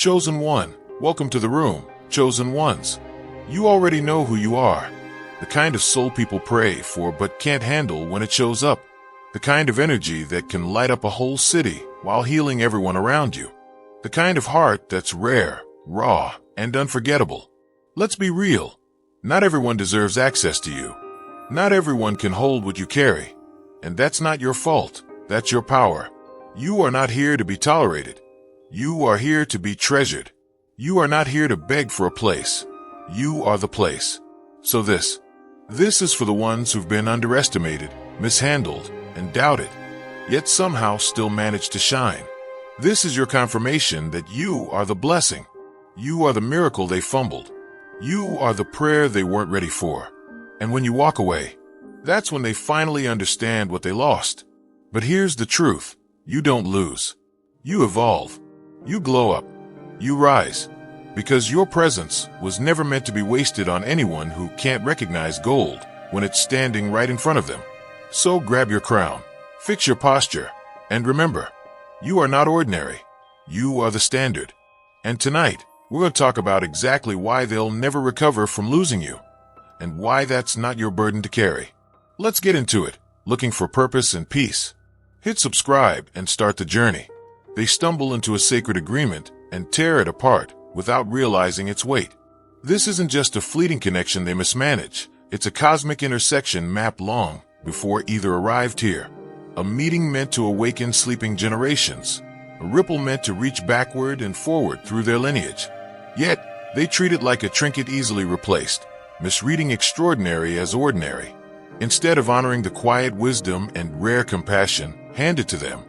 Chosen one, welcome to the room, chosen ones. You already know who you are. The kind of soul people pray for but can't handle when it shows up. The kind of energy that can light up a whole city while healing everyone around you. The kind of heart that's rare, raw, and unforgettable. Let's be real. Not everyone deserves access to you. Not everyone can hold what you carry. And that's not your fault. That's your power. You are not here to be tolerated. You are here to be treasured. You are not here to beg for a place. You are the place. So this is for the ones who've been underestimated, mishandled, and doubted, yet somehow still managed to shine. This is your confirmation that you are the blessing. You are the miracle they fumbled. You are the prayer they weren't ready for. And when you walk away, that's when they finally understand what they lost. But here's the truth. You don't lose. You evolve. You glow up. You rise. Because your presence was never meant to be wasted on anyone who can't recognize gold when it's standing right in front of them. So grab your crown, fix your posture, and remember, you are not ordinary. You are the standard. And tonight, we're going to talk about exactly why they'll never recover from losing you, and why that's not your burden to carry. Let's get into it. Looking for purpose and peace? Hit subscribe and start the journey. They stumble into a sacred agreement and tear it apart without realizing its weight. This isn't just a fleeting connection they mismanage. It's a cosmic intersection mapped long before either arrived here. A meeting meant to awaken sleeping generations. A ripple meant to reach backward and forward through their lineage. Yet, they treat it like a trinket easily replaced, misreading extraordinary as ordinary. Instead of honoring the quiet wisdom and rare compassion handed to them,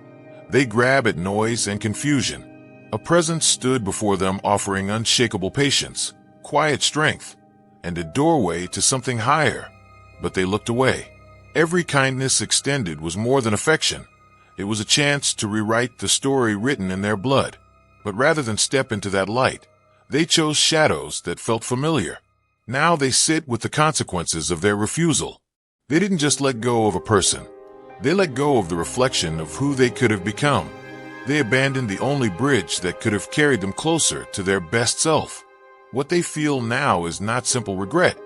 they grab at noise and confusion. A presence stood before them offering unshakable patience, quiet strength, and a doorway to something higher. But they looked away. Every kindness extended was more than affection. It was a chance to rewrite the story written in their blood. But rather than step into that light, they chose shadows that felt familiar. Now they sit with the consequences of their refusal. They didn't just let go of a person. They let go of the reflection of who they could have become. They abandoned the only bridge that could have carried them closer to their best self. What they feel now is not simple regret.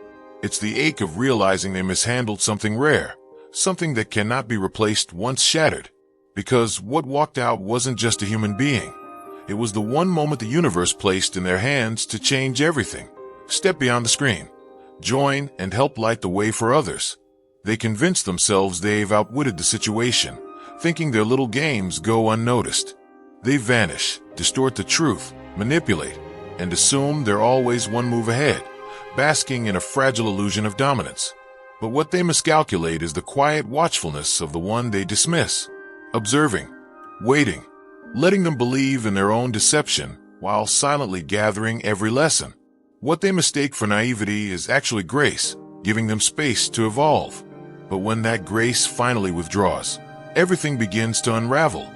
It's the ache of realizing they mishandled something rare, something that cannot be replaced once shattered. Because what walked out wasn't just a human being. It was the one moment the universe placed in their hands to change everything. Step beyond the screen. Join and help light the way for others. They convince themselves they've outwitted the situation, thinking their little games go unnoticed. They vanish, distort the truth, manipulate, and assume they're always one move ahead, basking in a fragile illusion of dominance. But what they miscalculate is the quiet watchfulness of the one they dismiss, observing, waiting, letting them believe in their own deception while silently gathering every lesson. What they mistake for naivety is actually grace, giving them space to evolve. But when that grace finally withdraws, everything begins to unravel.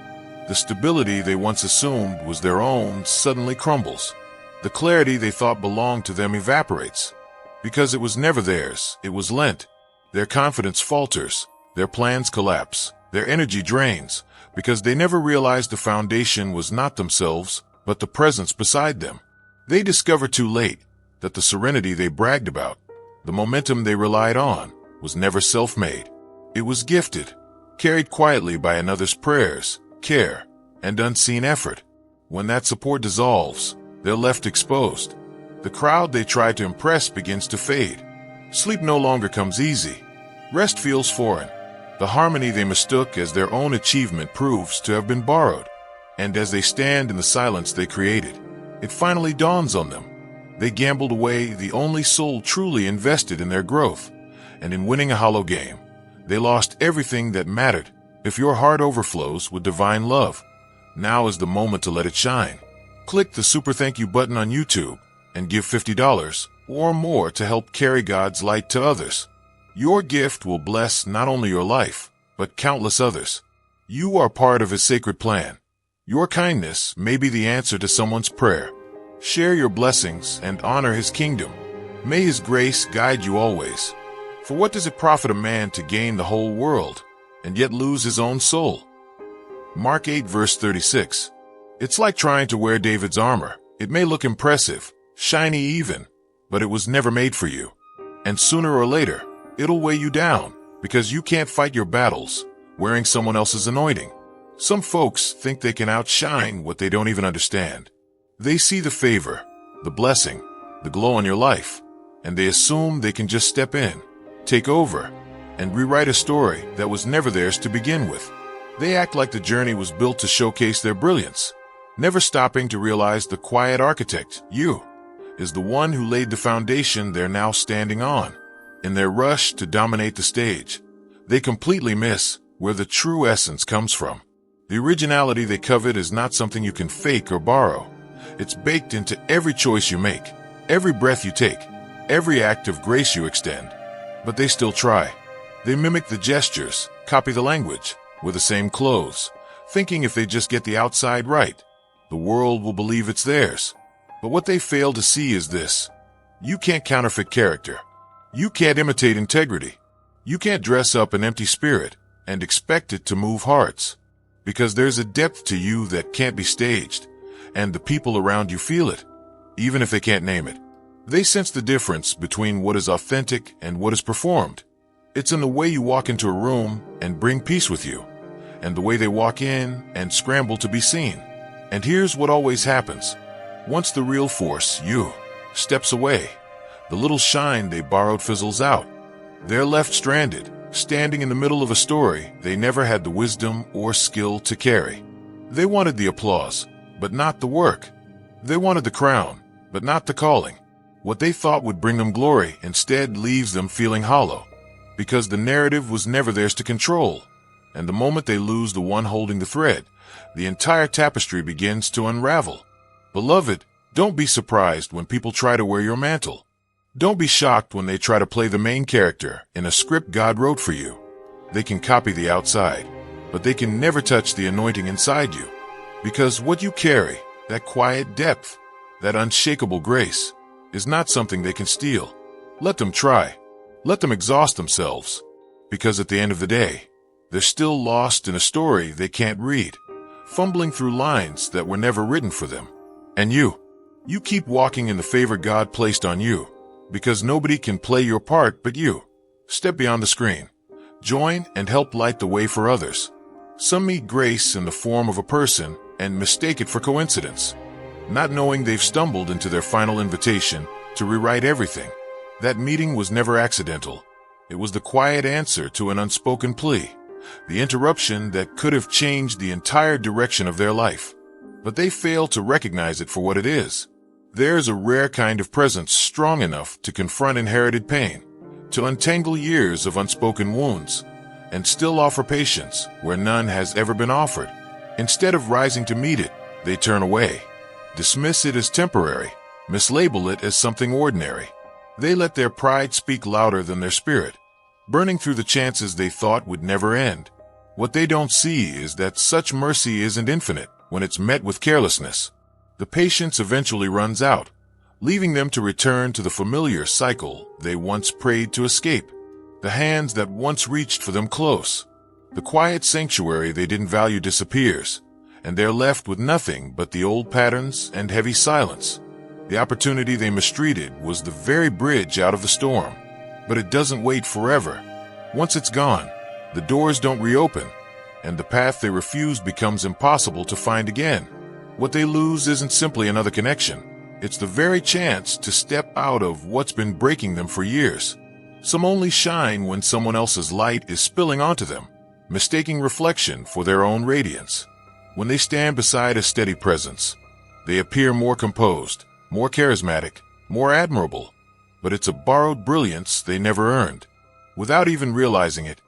The stability they once assumed was their own suddenly crumbles. The clarity they thought belonged to them evaporates. Because it was never theirs, it was lent. Their confidence falters, their plans collapse, their energy drains, because they never realized the foundation was not themselves, but the presence beside them. They discover too late that the serenity they bragged about, the momentum they relied on, was never self-made. It was gifted, carried quietly by another's prayers, care, and unseen effort. When that support dissolves, they're left exposed. The crowd they tried to impress begins to fade. Sleep no longer comes easy. Rest feels foreign. The harmony they mistook as their own achievement proves to have been borrowed. And as they stand in the silence they created, it finally dawns on them. They gambled away the only soul truly invested in their growth. And in winning a hollow game, they lost everything that mattered. If your heart overflows with divine love, now is the moment to let it shine. Click the super thank you button on YouTube and give $50 or more to help carry God's light to others. Your gift will bless not only your life, but countless others. You are part of His sacred plan. Your kindness may be the answer to someone's prayer. Share your blessings and honor His kingdom. May His grace guide you always. For what does it profit a man to gain the whole world and yet lose his own soul? Mark 8 verse 36. It's like trying to wear David's armor It may look impressive, shiny even, but it was never made for you. And sooner or later, it'll weigh you down because you can't fight your battles wearing someone else's anointing. Some folks think they can outshine what they don't even understand. They see the favor, the blessing, the glow on your life, and they assume they can just step in, take over, and rewrite a story that was never theirs to begin with. They act like the journey was built to showcase their brilliance, never stopping to realize the quiet architect, you, is the one who laid the foundation they're now standing on. In their rush to dominate the stage, they completely miss where the true essence comes from. The originality they covet is not something you can fake or borrow. It's baked into every choice you make, every breath you take, every act of grace you extend. But they still try. They mimic the gestures, copy the language, wear the same clothes, thinking if they just get the outside right, the world will believe it's theirs. But what they fail to see is this. You can't counterfeit character. You can't imitate integrity. You can't dress up an empty spirit and expect it to move hearts. Because there's a depth to you that can't be staged, and the people around you feel it, even if they can't name it. They sense the difference between what is authentic and what is performed. It's in the way you walk into a room and bring peace with you, and the way they walk in and scramble to be seen. And here's what always happens. Once the real force, you, steps away, the little shine they borrowed fizzles out. They're left stranded, standing in the middle of a story they never had the wisdom or skill to carry. They wanted the applause, but not the work. They wanted the crown, but not the calling. What they thought would bring them glory instead leaves them feeling hollow, because the narrative was never theirs to control. And the moment they lose the one holding the thread, the entire tapestry begins to unravel. Beloved, don't be surprised when people try to wear your mantle. Don't be shocked when they try to play the main character in a script God wrote for you. They can copy the outside, but they can never touch the anointing inside you. Because what you carry, that quiet depth, that unshakable grace, is not something they can steal. Let them try. Let them exhaust themselves. Because at the end of the day, they're still lost in a story they can't read, fumbling through lines that were never written for them. And you keep walking in the favor God placed on you. Because nobody can play your part but you. Step beyond the screen. Join and help light the way for others. Some meet grace in the form of a person and mistake it for coincidence, not knowing they've stumbled into their final invitation to rewrite everything. That meeting was never accidental. It was the quiet answer to an unspoken plea, the interruption that could have changed the entire direction of their life. But they fail to recognize it for what it is. There's a rare kind of presence strong enough to confront inherited pain, to untangle years of unspoken wounds, and still offer patience where none has ever been offered. Instead of rising to meet it, they turn away, dismiss it as temporary, mislabel it as something ordinary. They let their pride speak louder than their spirit, burning through the chances they thought would never end. What they don't see is that such mercy isn't infinite when it's met with carelessness. The patience eventually runs out, leaving them to return to the familiar cycle they once prayed to escape. The hands that once reached for them close. The quiet sanctuary they didn't value disappears, and they're left with nothing but the old patterns and heavy silence. The opportunity they mistreated was the very bridge out of the storm. But it doesn't wait forever. Once it's gone, the doors don't reopen, and the path they refused becomes impossible to find again. What they lose isn't simply another connection. It's the very chance to step out of what's been breaking them for years. Some only shine when someone else's light is spilling onto them, mistaking reflection for their own radiance. When they stand beside a steady presence, they appear more composed, more charismatic, more admirable. But it's a borrowed brilliance they never earned. Without even realizing it,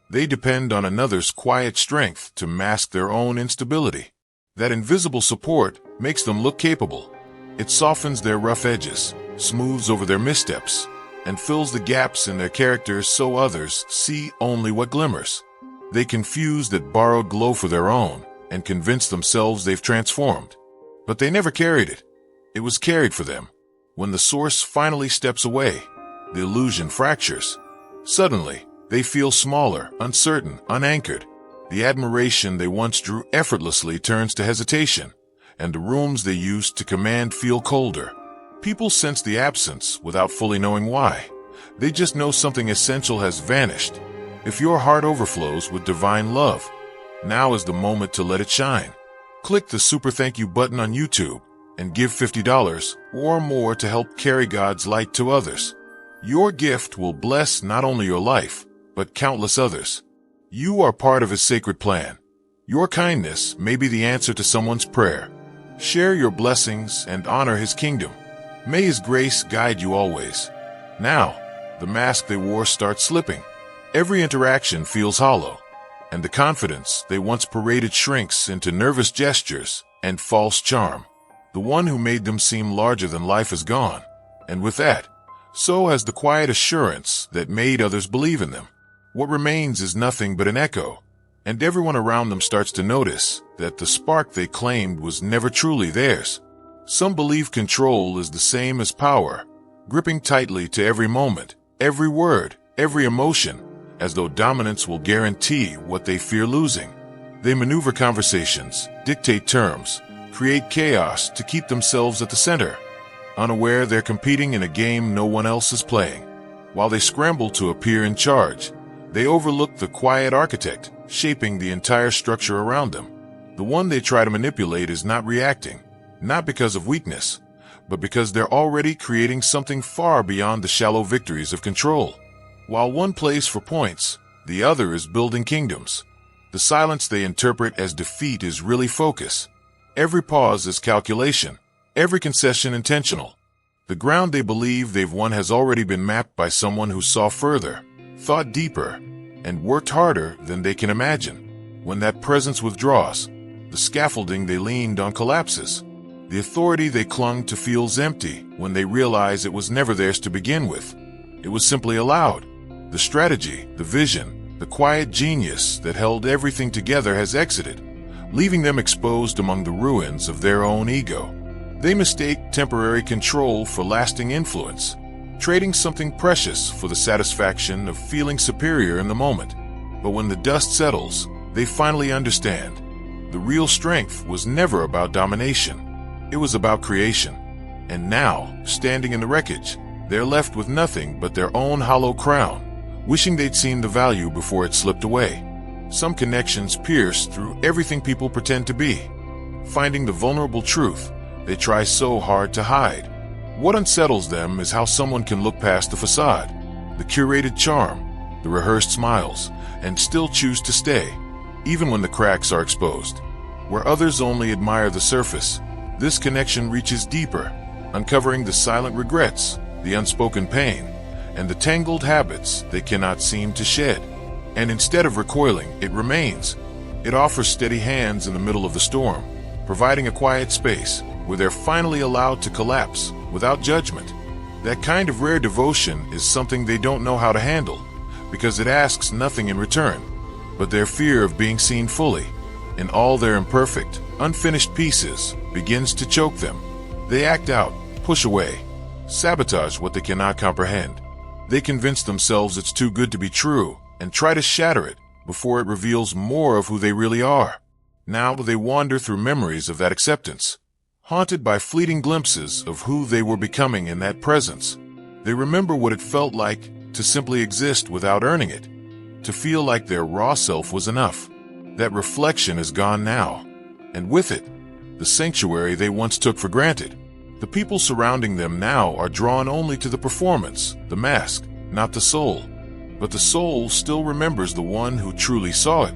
they depend on another's quiet strength to mask their own instability. That invisible support makes them look capable. It softens their rough edges, smooths over their missteps, and fills the gaps in their characters so others see only what glimmers. They confuse that borrowed glow for their own and convince themselves they've transformed. But they never carried it. It was carried for them. When the source finally steps away, the illusion fractures. Suddenly, they feel smaller, uncertain, unanchored. The admiration they once drew effortlessly turns to hesitation, and the rooms they used to command feel colder. People sense the absence without fully knowing why. They just know something essential has vanished. If your heart overflows with divine love, now is the moment to let it shine. Click the super thank you button on YouTube and give $50 or more to help carry God's light to others. Your gift will bless not only your life, but countless others. You are part of His sacred plan. Your kindness may be the answer to someone's prayer. Share your blessings and honor His kingdom. May His grace guide you always. Now, the mask they wore starts slipping. Every interaction feels hollow, and the confidence they once paraded shrinks into nervous gestures and false charm. The one who made them seem larger than life is gone, and with that, so has the quiet assurance that made others believe in them. What remains is nothing but an echo, and everyone around them starts to notice that the spark they claimed was never truly theirs. Some believe control is the same as power, gripping tightly to every moment, every word, every emotion, as though dominance will guarantee what they fear losing. They maneuver conversations, dictate terms, create chaos to keep themselves at the center, unaware they're competing in a game no one else is playing. While they scramble to appear in charge, they overlook the quiet architect shaping the entire structure around them. The one they try to manipulate is not reacting, not because of weakness, but because they're already creating something far beyond the shallow victories of control. While one plays for points, the other is building kingdoms. The silence they interpret as defeat is really focus. Every pause is calculation, every concession intentional. The ground they believe they've won has already been mapped by someone who saw further, thought deeper, and worked harder than they can imagine. When that presence withdraws, the scaffolding they leaned on collapses. The authority they clung to feels empty when they realize it was never theirs to begin with. It was simply allowed. The strategy, the vision, the quiet genius that held everything together has exited, leaving them exposed among the ruins of their own ego. They mistake temporary control for lasting influence, trading something precious for the satisfaction of feeling superior in the moment. But when the dust settles, they finally understand. The real strength was never about domination. It was about creation. And now, standing in the wreckage, they're left with nothing but their own hollow crown, wishing they'd seen the value before it slipped away. Some connections pierce through everything people pretend to be. Finding the vulnerable truth they try so hard to hide. What unsettles them is how someone can look past the facade, the curated charm, the rehearsed smiles, and still choose to stay, even when the cracks are exposed. Where others only admire the surface, this connection reaches deeper, uncovering the silent regrets, the unspoken pain, and the tangled habits they cannot seem to shed. And instead of recoiling, it remains. It offers steady hands in the middle of the storm, providing a quiet space where they're finally allowed to collapse without judgment. That kind of rare devotion is something they don't know how to handle, because it asks nothing in return, but their fear of being seen fully, in all their imperfect, unfinished pieces, begins to choke them. They act out, push away, sabotage what they cannot comprehend. They convince themselves it's too good to be true, and try to shatter it before it reveals more of who they really are. Now they wander through memories of that acceptance, haunted by fleeting glimpses of who they were becoming in that presence. They remember what it felt like to simply exist without earning it, to feel like their raw self was enough. That reflection is gone now, and with it, the sanctuary they once took for granted. The people surrounding them now are drawn only to the performance, the mask, not the soul. But the soul still remembers the one who truly saw it.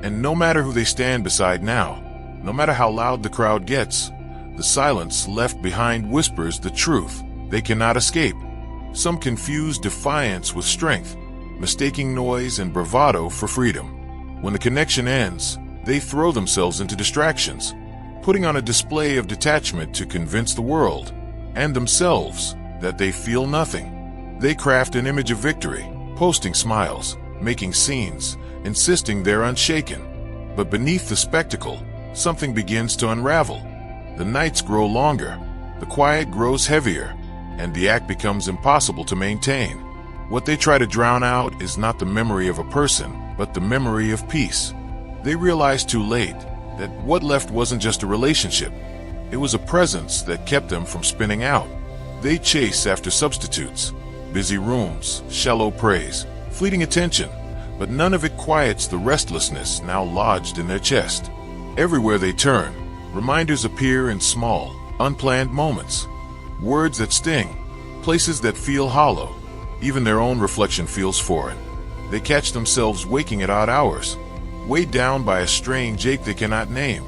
And no matter who they stand beside now, no matter how loud the crowd gets, the silence left behind whispers the truth they cannot escape. Some confuse defiance with strength, mistaking noise and bravado for freedom. When the connection ends, they throw themselves into distractions, putting on a display of detachment to convince the world and themselves that they feel nothing. They craft an image of victory, posting smiles, making scenes, insisting they're unshaken. But beneath the spectacle, something begins to unravel. The nights grow longer, the quiet grows heavier, and the act becomes impossible to maintain. What they try to drown out is not the memory of a person, but the memory of peace. They realize too late that what left wasn't just a relationship, It was a presence that kept them from spinning out. They chase after substitutes, busy rooms, shallow praise, fleeting attention, but none of it quiets the restlessness now lodged in their chest. Everywhere they turn, reminders appear in small, unplanned moments. Words that sting, places that feel hollow. Even their own reflection feels foreign. They catch themselves waking at odd hours, weighed down by a strange ache they cannot name.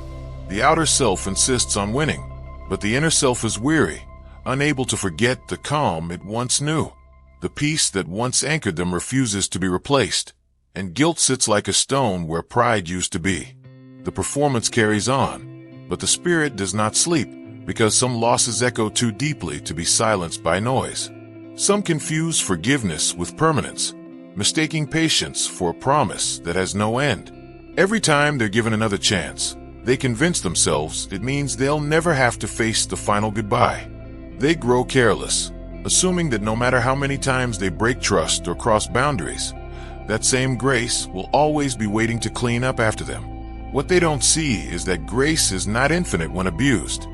The outer self insists on winning, but the inner self is weary, unable to forget the calm it once knew. The peace that once anchored them refuses to be replaced, and guilt sits like a stone where pride used to be. The performance carries on, but the spirit does not sleep, because some losses echo too deeply to be silenced by noise. Some confuse forgiveness with permanence, mistaking patience for a promise that has no end. Every time they're given another chance, they convince themselves it means they'll never have to face the final goodbye. They grow careless, assuming that no matter how many times they break trust or cross boundaries, that same grace will always be waiting to clean up after them. What they don't see is that grace is not infinite when abused.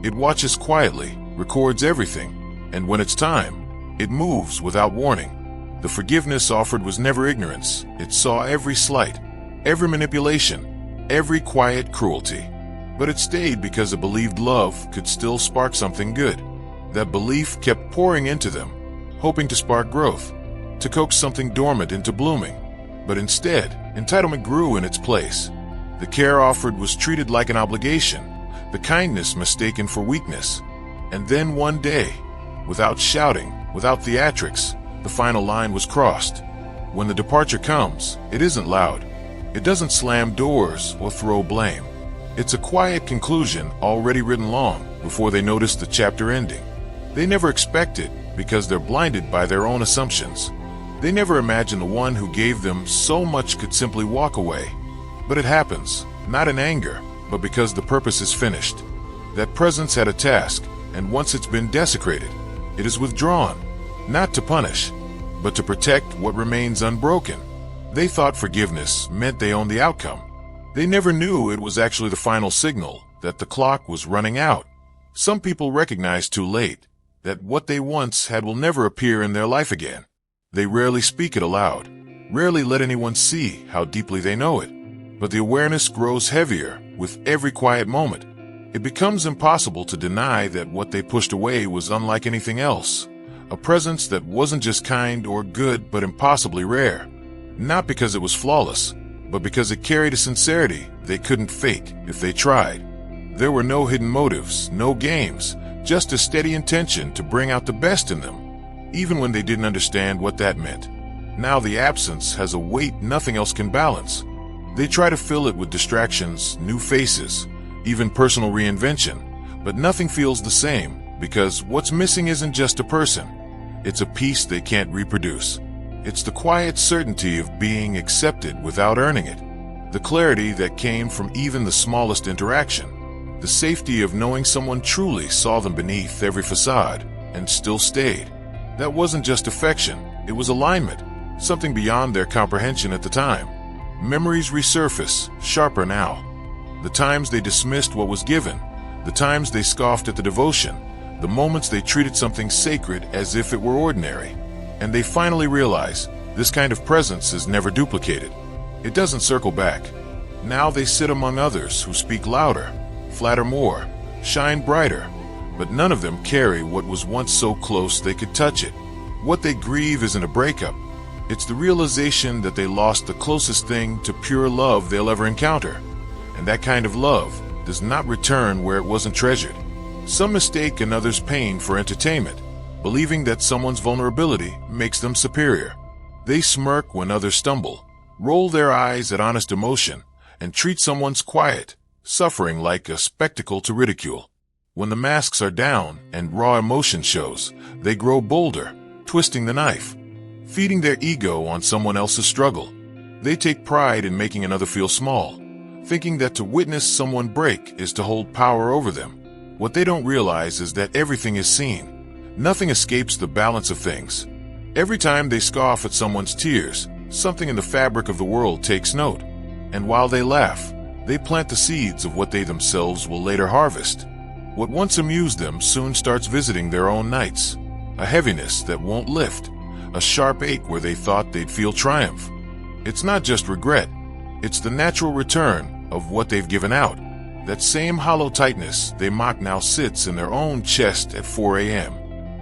It watches quietly, records everything, and when it's time, it moves without warning. The forgiveness offered was never ignorance. It saw every slight, every manipulation, every quiet cruelty. But it stayed because it believed love could still spark something good. That belief kept pouring into them, hoping to spark growth, to coax something dormant into blooming. But instead, entitlement grew in its place. The care offered was treated like an obligation, the kindness mistaken for weakness. And then one day, without shouting, without theatrics, the final line was crossed. When the departure comes, it isn't loud. It doesn't slam doors or throw blame. It's a quiet conclusion already written long before they notice the chapter ending. They never expect it because they're blinded by their own assumptions. They never imagine the one who gave them so much could simply walk away. But it happens, not in anger, but because the purpose is finished. That presence had a task, and once it's been desecrated, it is withdrawn, not to punish, but to protect what remains unbroken. They thought forgiveness meant they owned the outcome. They never knew it was actually the final signal that the clock was running out. Some people recognize too late that what they once had will never appear in their life again. They rarely speak it aloud, rarely let anyone see how deeply they know it. But the awareness grows heavier with every quiet moment. It becomes impossible to deny that what they pushed away was unlike anything else, a presence that wasn't just kind or good but impossibly rare. Not because it was flawless, but because it carried a sincerity they couldn't fake if they tried. There were no hidden motives, no games, just a steady intention to bring out the best in them, even when they didn't understand what that meant. Now the absence has a weight nothing else can balance. They try to fill it with distractions, new faces, even personal reinvention, but nothing feels the same because what's missing isn't just a person. It's a piece they can't reproduce. It's the quiet certainty of being accepted without earning it, the clarity that came from even the smallest interaction, the safety of knowing someone truly saw them beneath every facade and still stayed. That wasn't just affection, it was alignment, something beyond their comprehension at the time. Memories resurface, sharper now. The times they dismissed what was given, the times they scoffed at the devotion, the moments they treated something sacred as if it were ordinary. And they finally realize this kind of presence is never duplicated. It doesn't circle back. Now they sit among others who speak louder, flatter more, shine brighter, but none of them carry what was once so close they could touch it. What they grieve isn't a breakup. It's the realization that they lost the closest thing to pure love they'll ever encounter. And that kind of love does not return where it wasn't treasured. Some mistake another's pain for entertainment, believing that someone's vulnerability makes them superior. They smirk when others stumble, roll their eyes at honest emotion, and treat someone's quiet suffering like a spectacle to ridicule. When the masks are down and raw emotion shows, they grow bolder, twisting the knife, feeding their ego on someone else's struggle. They take pride in making another feel small, thinking that to witness someone break is to hold power over them. What they don't realize is that everything is seen. Nothing escapes the balance of things. Every time they scoff at someone's tears, something in the fabric of the world takes note. And while they laugh, they plant the seeds of what they themselves will later harvest. What once amused them soon starts visiting their own nights. A heaviness that won't lift, a sharp ache where they thought they'd feel triumph. It's not just regret, it's the natural return of what they've given out. That same hollow tightness they mock now sits in their own chest at 4 a.m.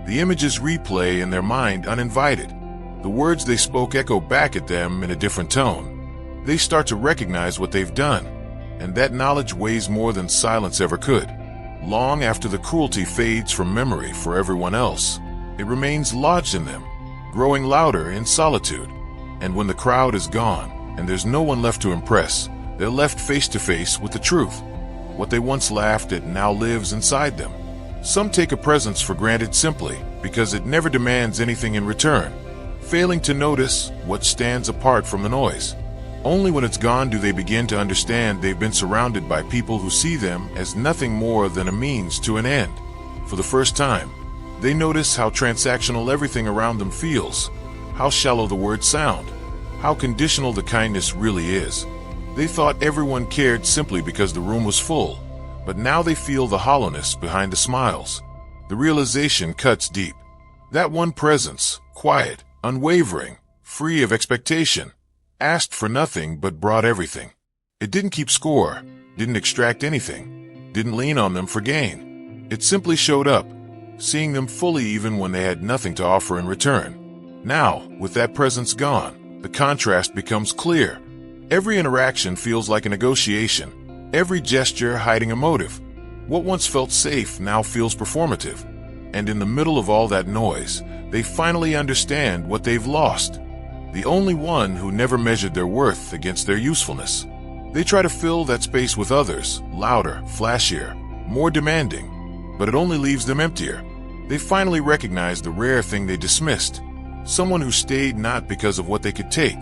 The images replay in their mind uninvited. The words they spoke echo back at them in a different tone. They start to recognize what they've done, and that knowledge weighs more than silence ever could. Long after the cruelty fades from memory for everyone else, it remains lodged in them, growing louder in solitude. And when the crowd is gone, and there's no one left to impress, they're left face to face with the truth. What they once laughed at now lives inside them. Some take a presence for granted simply because it never demands anything in return, failing to notice what stands apart from the noise. Only when it's gone do they begin to understand they've been surrounded by people who see them as nothing more than a means to an end. For the first time, they notice how transactional everything around them feels, how shallow the words sound, how conditional the kindness really is. They thought everyone cared simply because the room was full, but now they feel the hollowness behind the smiles. The realization cuts deep. That one presence, quiet, unwavering, free of expectation, asked for nothing but brought everything. It didn't keep score, didn't extract anything, didn't lean on them for gain. It simply showed up, seeing them fully even when they had nothing to offer in return. Now, with that presence gone, the contrast becomes clear. Every interaction feels like a negotiation, every gesture hiding a motive. What once felt safe now feels performative. And in the middle of all that noise, they finally understand what they've lost. The only one who never measured their worth against their usefulness. They try to fill that space with others, louder, flashier, more demanding, but it only leaves them emptier. They finally recognize the rare thing they dismissed. Someone who stayed not because of what they could take,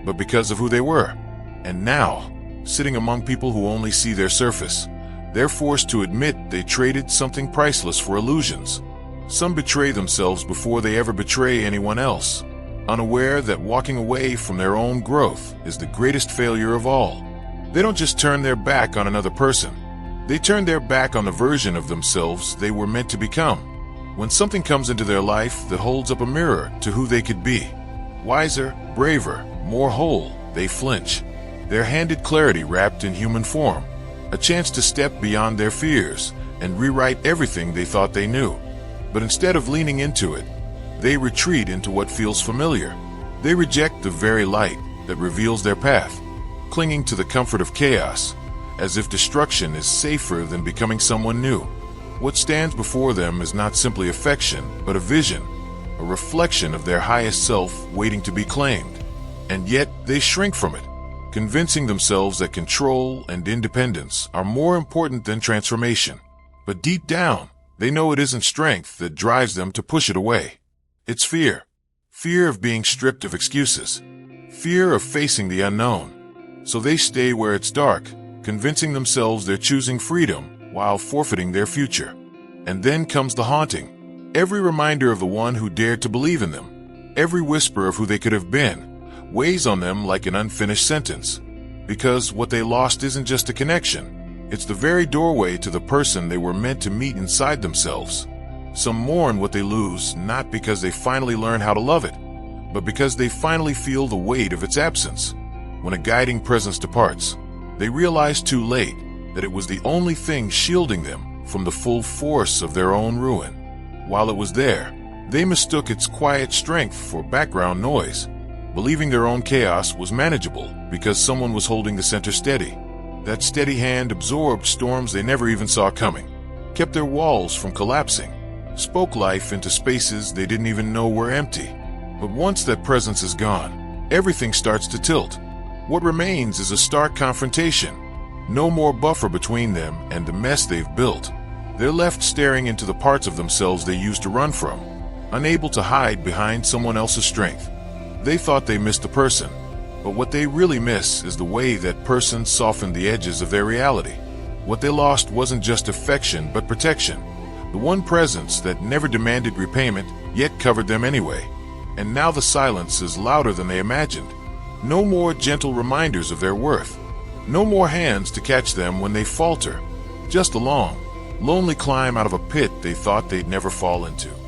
but because of who they were. And now, sitting among people who only see their surface, they're forced to admit they traded something priceless for illusions. Some betray themselves before they ever betray anyone else, unaware that walking away from their own growth is the greatest failure of all. They don't just turn their back on another person. They turn their back on the version of themselves they were meant to become. When something comes into their life that holds up a mirror to who they could be, wiser, braver, more whole, they flinch. They're handed clarity wrapped in human form, a chance to step beyond their fears and rewrite everything they thought they knew. But instead of leaning into it, they retreat into what feels familiar. They reject the very light that reveals their path, clinging to the comfort of chaos, as if destruction is safer than becoming someone new. What stands before them is not simply affection, but a vision, a reflection of their highest self waiting to be claimed. And yet they shrink from it, convincing themselves that control and independence are more important than transformation. But deep down, they know it isn't strength that drives them to push it away. It's fear. Fear of being stripped of excuses. Fear of facing the unknown. So they stay where it's dark, convincing themselves they're choosing freedom while forfeiting their future. And then comes the haunting. Every reminder of the one who dared to believe in them, every whisper of who they could have been, weighs on them like an unfinished sentence. Because what they lost isn't just a connection. It's the very doorway to the person they were meant to meet inside themselves. Some mourn what they lose, not because they finally learn how to love it, but because they finally feel the weight of its absence. When a guiding presence departs, they realize too late that it was the only thing shielding them from the full force of their own ruin. While it was there, they mistook its quiet strength for background noise, believing their own chaos was manageable because someone was holding the center steady. That steady hand absorbed storms they never even saw coming, kept their walls from collapsing, spoke life into spaces they didn't even know were empty. But once that presence is gone, everything starts to tilt. What remains is a stark confrontation. No more buffer between them and the mess they've built. They're left staring into the parts of themselves they used to run from, unable to hide behind someone else's strength. They thought they missed the person, but what they really miss is the way that person softened the edges of their reality. What they lost wasn't just affection, but protection. The one presence that never demanded repayment, yet covered them anyway. And now the silence is louder than they imagined. No more gentle reminders of their worth. No more hands to catch them when they falter. Just a long, Lonely climb out of a pit they thought they'd never fall into.